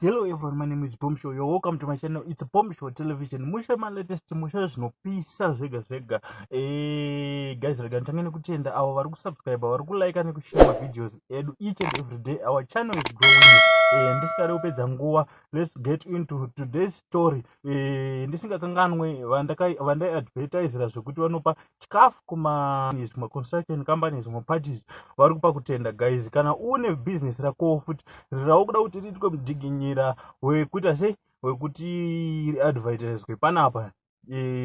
Hello everyone, my name is Boom Show. You're welcome to my channel. It's Boom Show Television. Musha my latest musha zvinopisa zvega. Guys, rega nditangeni kutenda avo vari kusubscribe, vari kulike nekushare my videos edu each and every day. Our channel is growing. Ndisikade kupedza nguva. Let's get into today's story. Ndisingakanganwe vandai advertisera zvekuti vanopa chikafu kuma construction companies, parties vari kupa kutenda. Guys, kana une business rako futi raukuda kuti riitwe mudziginyira wekuita sei wekuti advertiswe panapa,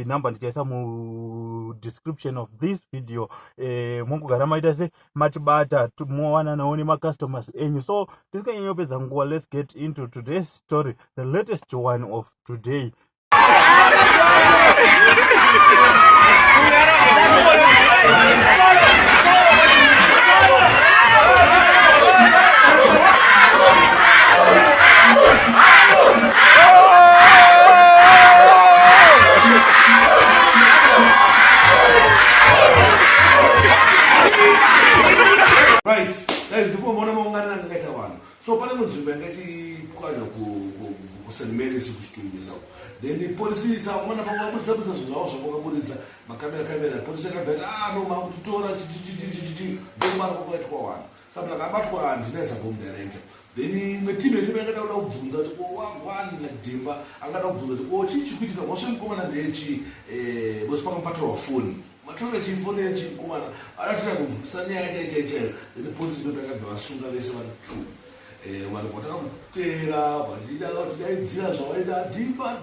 number ndichaisa mu description of this video. Mungogara maita se matibata muwana nawo nemacustomers enyu. So tisikanyanyopedza nguva, let's get into today's story, the latest one of today. So pane munzvimbo yakati St. Mary's kuchitungwiza, then polisi saumana pakaburitsa zvinhu zvavo zvavakaburitsa makamera polisi yakabveta no makutora chichichichichichi ndomari kwakaitwa wanhu saka akabatwa handinaizaboom director. Then metimu yese yakada kuda kubvunza kuti wagwani like angada kubvunza kuti chii chikuitika mhosva mukomana ndechi bosi pakapatirwa foni matonga chifoni yechikomana adatira kunzwisisa nyaya chaichaichaio. Then polisi ndo yakabva vasunga vese vari 2. Vanhu vatakutera vandida tidaidzira zvavaida dhimba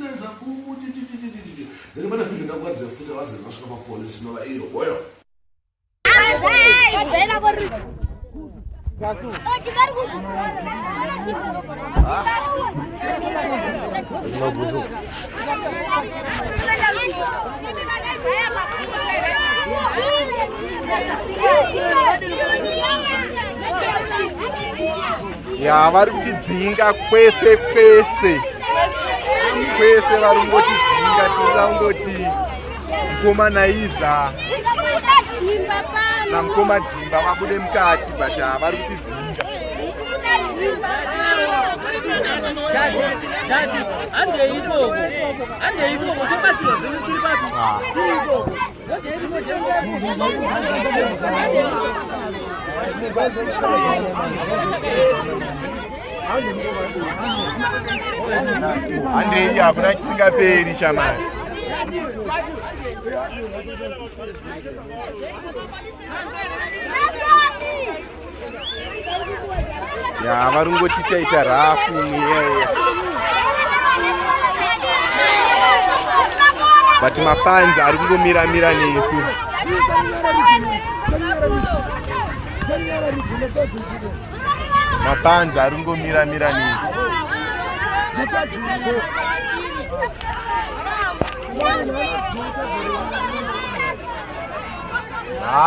naizaboom chichichichichi. Then pane vhidho ndakuratidza futi vazi vakasvika papolisi nova iro hoyo ya vari kutidzinga kwese vari kungotidzinga. tinoda kungoti mukoma Naiza namukoma Dhimba vabude mukati, but vari kutidzinga. Andei hakuna chisingaperi chamai. Ya vari kungoti taita rafu mweya, but mapanzi ari kungomira nesu. Mapanzi ari kungomira nesu.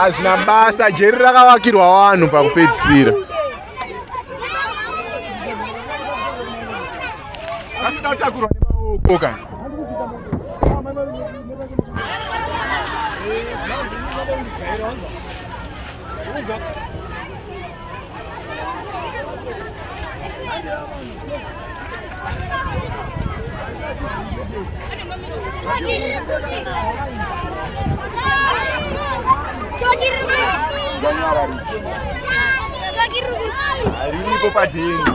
Zvina basa, jeri rakavakirwa vanhu pakupedzisira. Asida kutakurwa nemaoko kana. Riripo padhengi.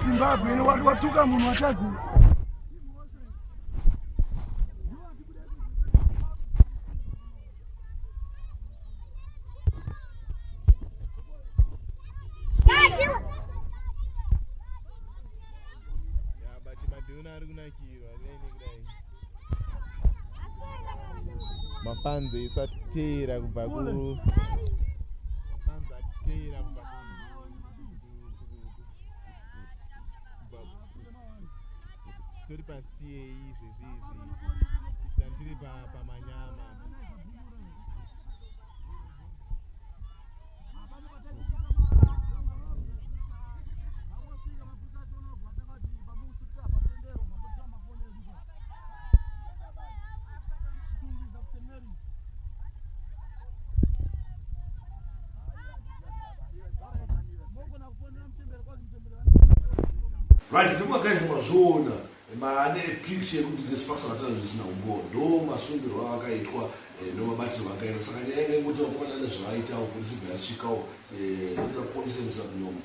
Zimbabwe watuka munhu watadzi mapanzi isatutera kubva ku tori pasiyei izvezvizvi tandiri pamanyama. right ndimakazi mazvona maane picture yekuti dispax vatana zvisina umbo ndo masungirwa akaitwa nomabatirwo akaita saka nyaya yanga ingoti vakuona nezvavaitawo polisi bvayasvikawo polisi emusabunyoma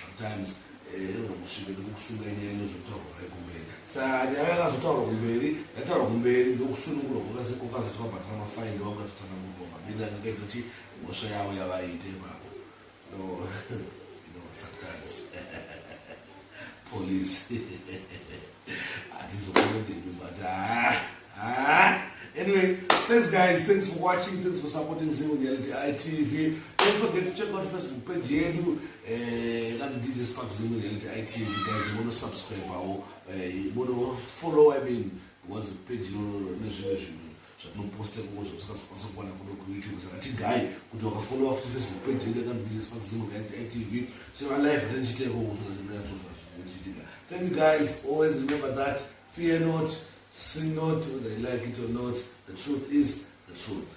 sometimes inokusvika nekukusunga nyaya inozotaurwa vai kumberi saka nyaya yakazotaurwa kumberi yataurwa kumberi ndokusunungurwa kwakazoti kwabhatira mafaini wakatotana mugomba beni anengaita kuti mhosva yavo yavaite ipapo sometimes police but anyway, thanks guys, thanks for watching, thanks for supporting Zim Reality ITV. Don't forget to check out the Facebook page here. Got the DJ Spark Zim Reality ITV guys. You want to subscribe or you want to follow, I mean, was the page no poster was also one of YouTube. So I think guy could follow off the Facebook page. You got the DJ Spark Zim Reality ITV. So I live and then she take over. Thank you guys. Always remember that fear not, sin not, whether you like it or not. The truth is the truth.